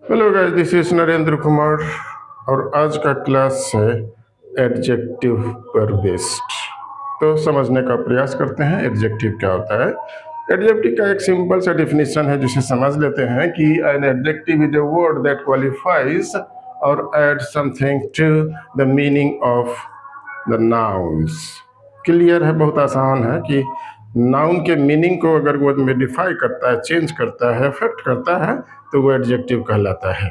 Hello guys, this is Narendra Kumar और आज का क्लास है एडजेक्टिव पर बेस्ड। तो समझने का प्रयास करते हैं एडजेक्टिव क्या होता है। एडजेक्टिव का एक सिंपल सा डिफिनीशन है जिसे समझ लेते हैं कि an adjective is a word that qualifies or add something to the meaning of the nouns. Clear है, बहुत आसान है कि नाउन के मीनिंग को अगर वो मॉडिफाई करता है, चेंज करता है, अफेक्ट करता है तो वो एडजेक्टिव कहलाता है।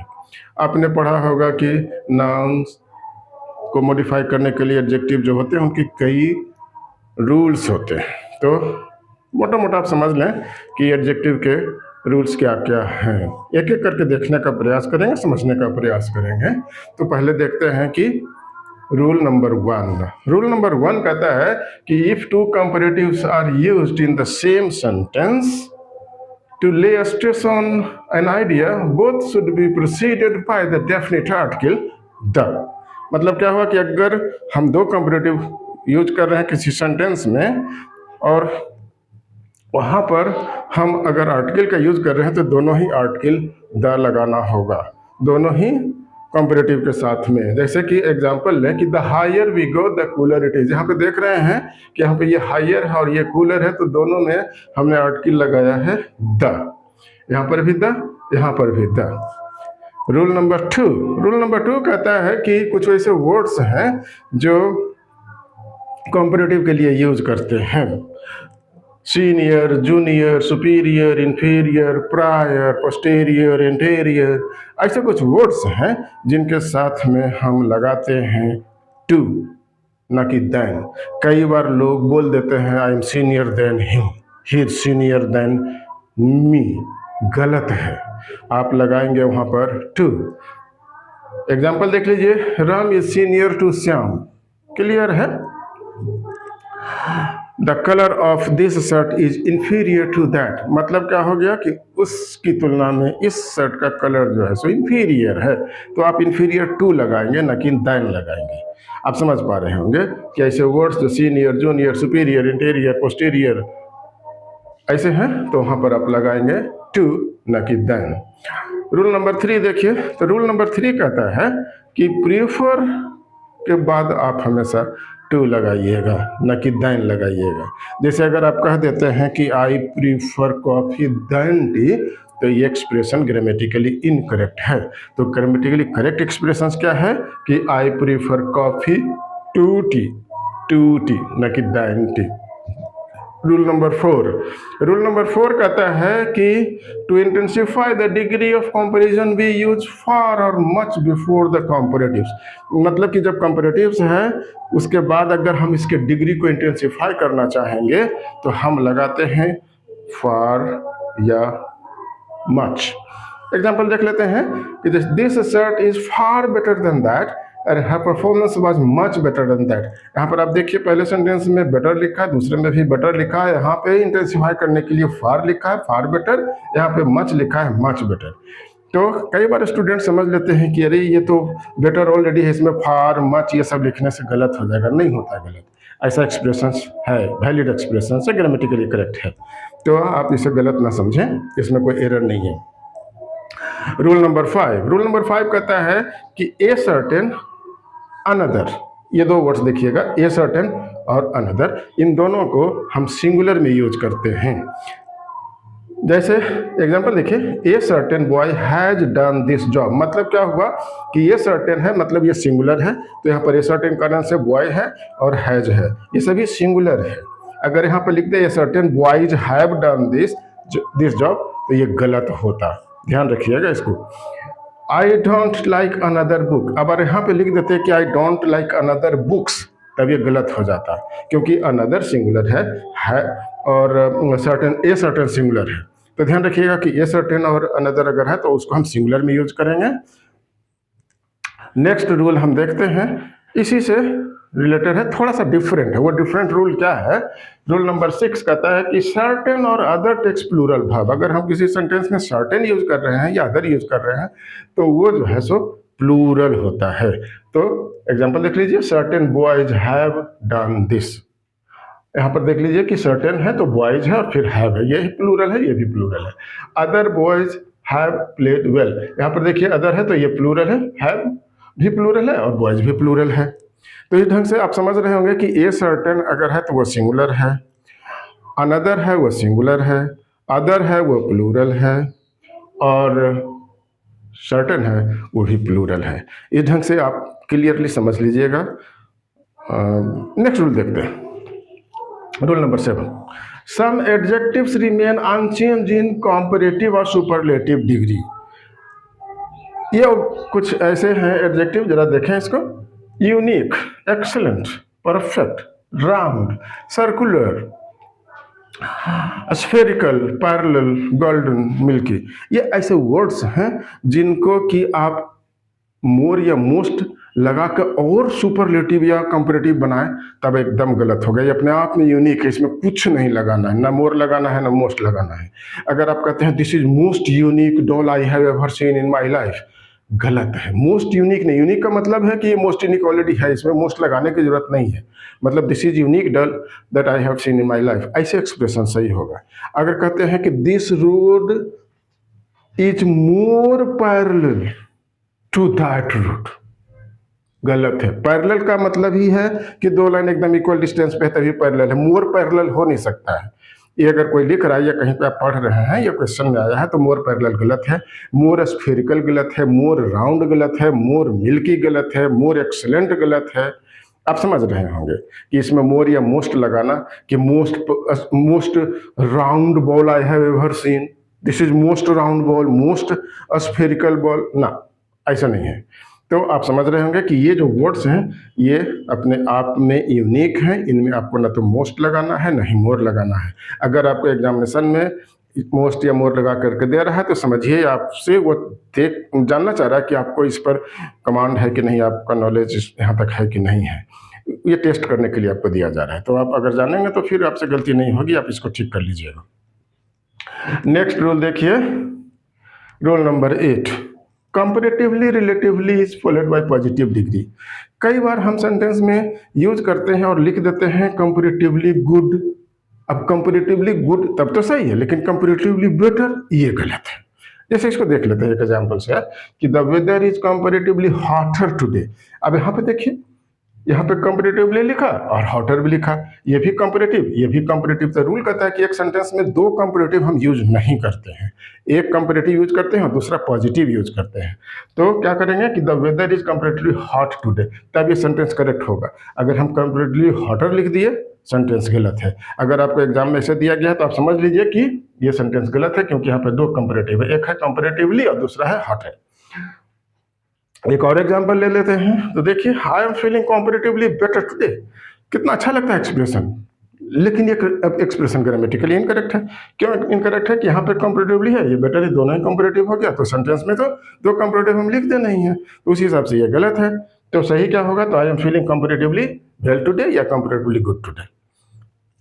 आपने पढ़ा होगा कि नाउन्स को मॉडिफाई करने के लिए एडजेक्टिव जो होते हैं उनकी कई रूल्स होते हैं। तो मोटा मोटा आप समझ लें कि एडजेक्टिव के रूल्स क्या क्या हैं। एक एक करके देखने का प्रयास करेंगे, समझने का प्रयास करेंगे। तो पहले देखते हैं कि रूल नंबर वन कहता है कि if two comparatives are used in the same sentence to lay stress on an idea both should be proceeded by the definite article the. मतलब क्या हुआ कि अगर हम दो कंपैरेटिव यूज कर रहे हैं किसी सेंटेंस में और वहाँ पर हम अगर आर्टिकल का यूज कर रहे हैं तो दोनों ही आर्टिकल द लगाना होगा, दोनों ही कंपैरेटिव के साथ में। जैसे कि एग्जांपल लें कि the higher we go the cooler it is. यहाँ पे देख रहे हैं कि यहाँ पे ये हायर है और ये कूलर है, तो दोनों में हमने आर्टिकल लगाया है द। यहाँ पर भी द, यहाँ पर भी द। रूल नंबर टू कहता है कि कुछ ऐसे वर्ड्स हैं जो कंपैरेटिव के लिए यूज करते हैं। Senior, junior, superior, inferior, prior, posterior, anterior, ऐसे कुछ वर्ड्स हैं जिनके साथ में हम लगाते हैं टू, ना कि देन। कई बार लोग बोल देते हैं I am senior than him, he is senior than me. गलत है, आप लगाएंगे वहां पर टू। एग्जाम्पल देख लीजिए, Ram is senior to Shyam. Clear है। The colour of this shirt is inferior to that. मतलब क्या हो गया कि उसकी तुलना में इस शर्ट का कलर जो है सो इंफीरियर है, तो आप इंफीरियर टू लगाएंगे ना कि देन लगाएंगे। आप समझ पा रहे होंगे कि ऐसे वर्ड्स जो senior, junior, superior, interior, posterior ऐसे हैं, तो वहां पर आप लगाएंगे टू ना कि देन। रूल नंबर 3 देखिए, तो रूल नंबर 3 कहता है कि प्रीफर के बाद आप हमेशा टू लगाइएगा, न कि देन लगाइएगा। जैसे अगर आप कह देते हैं कि I prefer coffee than tea, तो ये एक्सप्रेशन ग्रामेटिकली इनकरेक्ट है। तो ग्रामेटिकली करेक्ट एक्सप्रेशन क्या है कि I prefer coffee to tea, न कि देन टी। रूल नंबर 4 कहता है कि to intensify the degree of comparison we use far or much before the comparatives. मतलब कि जब कंपैरेटिव्स हैं उसके बाद अगर हम इसके डिग्री को इंटेंसिफाई करना चाहेंगे तो हम लगाते हैं फार या मच। एग्जाम्पल देख लेते हैं कि this shirt is far better than that or her performance was much better than that. यहाँ पर आप देखिए पहले सेंटेंस में बेटर लिखा है, दूसरे में भी बेटर लिखा है, यहाँ पे इंटेंसिफाई करने के लिए फार लिखा है, फार बेटर, यहाँ पे मच लिखा है, मच बेटर। तो कई बार स्टूडेंट समझ लेते हैं कि अरे ये तो बेटर ऑलरेडी है, इसमें फार मच ये सब लिखने से गलत हो जाएगा। नहीं होता है गलत, ऐसा एक्सप्रेशन है, वैलिड एक्सप्रेशन है, ग्रामेटिकली करेक्ट है। तो आप इसे गलत ना समझें, इसमें कोई एरर नहीं है। रूल नंबर 5 कहता है कि ए सर्टेन अनदर, ये दो वर्ड्स देखिएगा, ए सर्टेन और अनदर, इन दोनों को हम सिंगुलर में यूज करते हैं। जैसे एग्जांपल देखिए, a certain boy has done this job. मतलब क्या हुआ कि ये सर्टेन है, मतलब ये सिंगुलर है, तो यहाँ पर ए सर्टेन का नाम से बॉय है और हैज है, ये सभी सिंगुलर है। अगर यहाँ पर लिख दे a certain boys have done this job, तो ये गलत होता, ध्यान रखिएगा इसको। I don't like another book, अब अगर यहाँ पे लिख देते कि I don't like another books, तब ये गलत हो जाता, क्योंकि अनदर सिंगुलर है और सर्टेन ए सर्टेन सिंगुलर है। तो ध्यान रखिएगा कि ए सर्टेन और अनदर अगर है तो उसको हम सिंगुलर में यूज करेंगे। नेक्स्ट रूल हम देखते हैं, इसी से रिलेटेड है, थोड़ा सा डिफरेंट है। वो डिफरेंट रूल क्या है? रूल नंबर 6 कहता है कि सर्टेन और अदर टेक्स प्लूरल वर्ब। अगर हम किसी सेंटेंस में सर्टेन यूज कर रहे हैं या अदर यूज कर रहे हैं तो वो जो है सो प्लूरल होता है। तो एग्जांपल देख लीजिए, certain boys have done this, यहाँ पर देख लीजिए कि सर्टेन है तो बॉयज है और फिर हैव है, ये प्लूरल है, ये भी प्लूरल है। Other boys have played well, यहाँ पर देखिए अदर है तो ये प्लूरल है, हैव भी प्लूरल है और बॉयज भी प्लूरल है। तो इस ढंग से आप समझ रहे होंगे कि ए सर्टेन अगर है तो वो सिंगुलर है, अनदर है वो सिंगुलर है, अदर है वो प्लूरल है और सर्टेन है वो भी प्लूरल है। इस ढंग से आप क्लियरली समझ लीजिएगा। नेक्स्ट रूल देखते हैं, रूल नंबर 7। सम एडजेक्टिव्स रिमेन अनचेंज इन कंपैरेटिव और सुपरलेटिव डिग्री। ये कुछ ऐसे हैं एडजेक्टिव, जरा देखें इसको। Unique, excellent, perfect, round, circular, spherical, parallel, golden, milky. ये ऐसे वर्ड्स हैं जिनको कि आप मोर या मोस्ट लगा कर और सुपरलेटिव या कंपैरेटिव बनाएं तब एकदम गलत होगा। ये अपने आप में यूनिक है, इसमें कुछ नहीं लगाना है, ना मोर लगाना है ना मोस्ट लगाना है। अगर आप कहते हैं this is most unique doll I have ever seen in my life, गलत है। मोस्ट यूनिक नहीं, यूनिक का मतलब है कि ये मोस्ट यूनिक ऑलरेडी है, इसमें मोस्ट लगाने की जरूरत नहीं है। मतलब this is unique doll that I have seen in my life, ऐसे एक्सप्रेशन सही होगा। अगर कहते हैं कि this road is more parallel to that route, गलत है। पैरेलल का मतलब ही है कि दो लाइन एकदम इक्वल डिस्टेंस पे है तभी पैरेलल है, मोर पैरेलल हो नहीं सकता है। ये अगर कोई लिख रहा है या कहीं पे आप पढ़ रहे हैं या क्वेश्चन में आया है तो मोर पैरेलल गलत है, मोर स्फेरिकल गलत है, मोर राउंड गलत है, मोर मिल्की गलत है, मोर एक्सीलेंट गलत है। आप समझ रहे होंगे कि इसमें मोर या मोस्ट लगाना कि most round ball I have ever seen, this is most round ball, most spherical ball, ना ऐसा नहीं है। तो आप समझ रहे होंगे कि ये जो वर्ड्स हैं ये अपने आप में यूनिक हैं, इनमें आपको ना तो मोस्ट लगाना है ना ही मोर लगाना है। अगर आपको एग्जामिनेशन में मोस्ट या मोर लगा करके दे रहा है तो समझिए आपसे वो जानना चाह रहा है कि आपको इस पर कमांड है कि नहीं, आपका नॉलेज यहाँ तक है कि नहीं है। ये टेस्ट करने के लिए आपको दिया जा रहा है। तो आप अगर जानेंगे तो फिर आपसे गलती नहीं होगी, आप इसको ठीक कर लीजिएगा। नेक्स्ट रूल देखिए, rule number 8। Comparatively relatively is followed by positive degree. कई बार हम सेंटेंस में यूज करते हैं और लिख देते हैं कंपैरेटिवली गुड। अब कंपैरेटिवली गुड तब तो सही है, लेकिन कंपैरेटिवली बेटर ये गलत है। जैसे इसको देख लेते हैं एक एग्जांपल से कि the weather is comparatively hotter today. अब यहाँ पे देखिए, यहाँ पे कंपैरेटिवली लिखा और हॉटर भी लिखा, ये भी कंपैरेटिव ये भी कंपैरेटिव। तो रूल कहता है कि एक सेंटेंस में दो कंपैरेटिव हम यूज नहीं करते हैं, एक कंपैरेटिव यूज करते हैं और दूसरा पॉजिटिव यूज करते हैं। तो क्या करेंगे कि the weather is comparatively hot today, तब ये सेंटेंस करेक्ट होगा। अगर हम कंपैरेटिवली हॉटर लिख दिए सेंटेंस गलत है। अगर आपको एग्जाम में ऐसे दिया गया है तो आप समझ लीजिए कि ये सेंटेंस गलत है, क्योंकि यहाँ पे दो कंपैरेटिव है, एक है कंपैरेटिवली और दूसरा है हॉट है। एक और एग्जांपल ले लेते हैं, तो देखिए I am feeling comparatively better today. कितना अच्छा लगता है एक्सप्रेशन, लेकिन ये एक्सप्रेशन ग्रामेटिकली इनकरेक्ट है। क्यों इनकरेक्ट है कि यहाँ पे कंपैरेटिवली है, ये बेटर है, दोनों ही कंपैरेटिव हो गया, तो सेंटेंस में तो दो कंपैरेटिव हम लिख दे नहीं है, तो उसी हिसाब से ये गलत है। तो सही क्या होगा, तो I am feeling comparatively well today या कंपैरेटिवली गुड टुडे।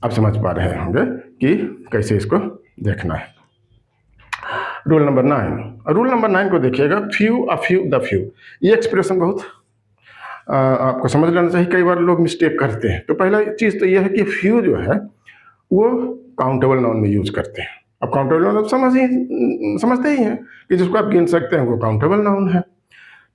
आप समझ पा रहे होंगे कि कैसे इसको देखना है। Rule number 9। रूल नंबर 9 को देखिएगा, few a few the few. ये एक्सप्रेशन बहुत आपको समझ लेना चाहिए, कई बार लोग मिस्टेक करते हैं। तो पहला चीज़ तो यह है कि फ्यू जो है वो काउंटेबल नाउन में यूज करते हैं। अब काउंटेबल नाउन समझते ही हैं कि जिसको आप गिन सकते हैं वो काउंटेबल नाउन है।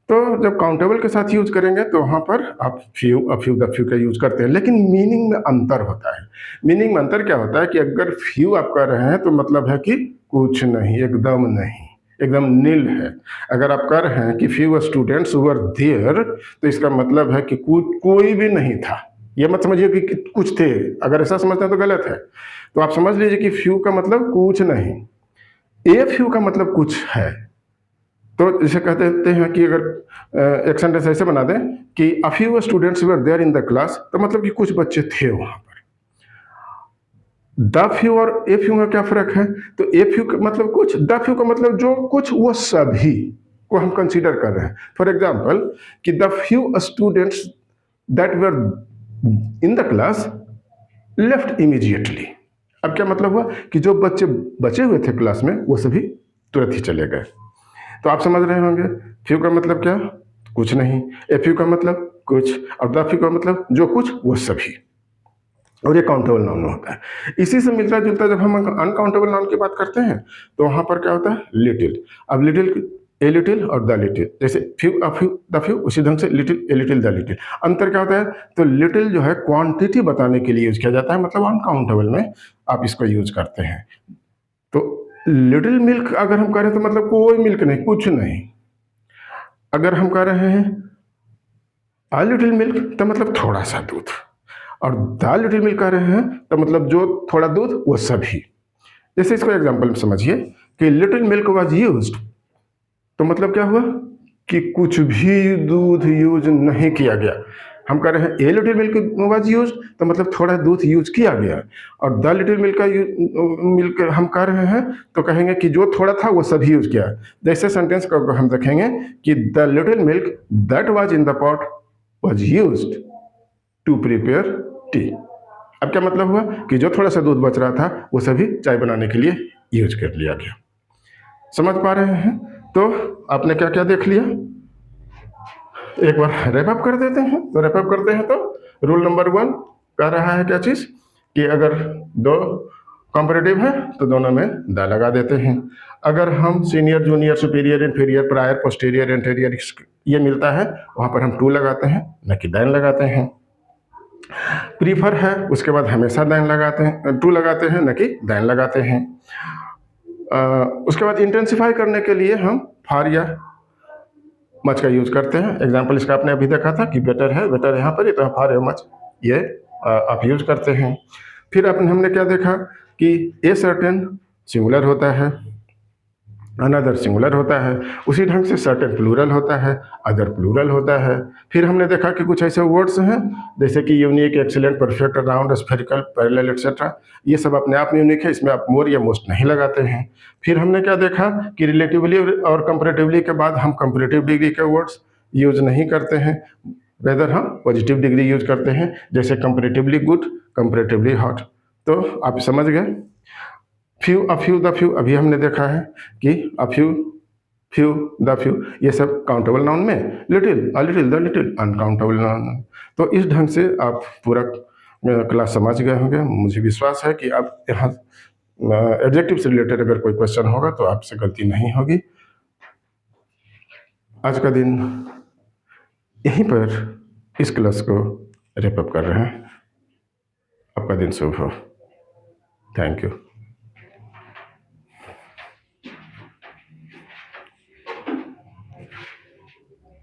तो जब काउंटेबल के साथ यूज करेंगे तो वहाँ पर आप few a few the few का यूज करते हैं, लेकिन मीनिंग में अंतर होता है। मीनिंग में अंतर क्या होता है कि अगर फ्यू आप कर रहे हैं तो मतलब है कि कुछ नहीं, एकदम नहीं, एकदम नील है। अगर आप कर रहे हैं कि फ्यू स्टूडेंट्स वर देयर, तो इसका मतलब है कि कोई भी नहीं था। ये मत समझिए कि कुछ थे, अगर ऐसा समझते हैं तो गलत है। तो आप समझ लीजिए कि फ्यू का मतलब कुछ नहीं, ए फ्यू का मतलब कुछ है। तो जैसे कहते हैं कि अगर एक सेंटेंस ऐसे बना दें कि a few students were there in the class, तो मतलब कि कुछ बच्चे थे वहां पर। द फ्यू और ए फ्यू में क्या फर्क है, तो ए फ्यू का मतलब कुछ, द फ्यू का मतलब जो कुछ, वो सभी को हम कंसीडर कर रहे हैं। फॉर एग्जाम्पल कि the few students that were in the class left immediately. अब क्या मतलब हुआ कि जो बच्चे बचे हुए थे क्लास में वो सभी तुरंत ही चले गए। तो आप समझ रहे होंगे फ्यू का मतलब क्या, कुछ नहीं, ए फ्यू का मतलब कुछ, और द फ्यू का मतलब जो कुछ वो सभी। और ये काउंटेबल नाउन में होता है। इसी से मिलता जुलता जब हम अनकाउंटेबल नाउन की बात करते हैं तो वहाँ पर क्या होता है, लिटिल। अब लिटिल, ए लिटिल और द लिटिल, जैसे few a few the few, उसी ढंग से little, a little, the little. अंतर क्या होता है, तो लिटिल जो है क्वांटिटी बताने के लिए यूज किया जाता है, मतलब अनकाउंटेबल में आप इसको यूज करते हैं। तो लिटिल मिल्क अगर हम कह रहे हैं तो मतलब कोई मिल्क नहीं, कुछ नहीं। अगर हम कह रहे हैं आ लिटिल मिल्क तो मतलब थोड़ा सा दूध, और द लिटिल मिल्क कह रहे हैं तो मतलब जो थोड़ा दूध वो सभी। जैसे इसको एग्जांपल में समझिए कि लिटिल मिल्क वाज यूज्ड, तो मतलब क्या हुआ कि कुछ भी दूध यूज नहीं किया गया। हम कह रहे हैं a little milk was use, तो मतलब थोड़ा दूध यूज किया गया। और द लिटिल मिल्क का मिल्क हम कह रहे हैं तो कहेंगे कि जो थोड़ा था वो सभी यूज किया। जैसे सेंटेंस को हम देखेंगे कि the little milk that was in the pot was used to prepare tea. अब क्या मतलब हुआ कि जो थोड़ा सा दूध बच रहा था वो सभी चाय बनाने के लिए यूज कर लिया गया। समझ पा रहे हैं? तो आपने क्या क्या देख लिया, एक बार रैप अप कर देते हैं। तो रैप अप करते हैं तो रूल नंबर 1 कह रहा है क्या चीज़ कि अगर दो कॉम्परेटिव है तो दोनों में द लगा देते हैं। अगर हम senior, junior, superior, inferior, prior, posterior, anterior ये मिलता है वहाँ पर हम टू लगाते हैं, न कि दैन लगाते हैं। प्रीफर है उसके बाद हमेशा दैन लगाते हैं, टू लगाते हैं, न कि दैन लगाते हैं। उसके बाद इंटेंसिफाई करने के लिए हम फार या मच का यूज करते हैं। एग्जाम्पल इसका आपने अभी देखा था कि बेटर है, बेटर यहाँ पर, तो फार या मच ये आप यूज करते हैं। फिर हमने क्या देखा कि ए सर्टेन सिंगुलर होता है, अनदर सिंगुलर होता है, उसी ढंग से सर्टेन प्लूरल होता है, अदर प्लूरल होता है। फिर हमने देखा कि कुछ ऐसे वर्ड्स हैं जैसे कि unique, excellent, perfect, round, spherical, parallel, etcetera, ये सब अपने आप में यूनिक है, इसमें आप मोर या मोस्ट नहीं लगाते हैं। फिर हमने क्या देखा कि रिलेटिवली और कंपैरेटिवली के बाद हम कंपैरेटिव डिग्री के वर्ड्स यूज नहीं करते हैं, वेदर हम पॉजिटिव डिग्री यूज करते हैं, जैसे कंपैरेटिवली गुड, कंपैरेटिवली हॉट। तो आप समझ गए। Few, a few, the few, अभी हमने देखा है कि a few, few, the few, ये सब काउंटेबल नाउन में, little, a little, the little uncountable noun. तो इस ढंग से आप पूरा क्लास समझ गए होंगे। मुझे विश्वास है कि आप यहाँ एडजेक्टिव से रिलेटेड अगर कोई क्वेश्चन होगा तो आपसे गलती नहीं होगी। आज का दिन यहीं पर इस क्लास को रैप अप कर रहे हैं। आपका दिन शुभ हो। Thank you.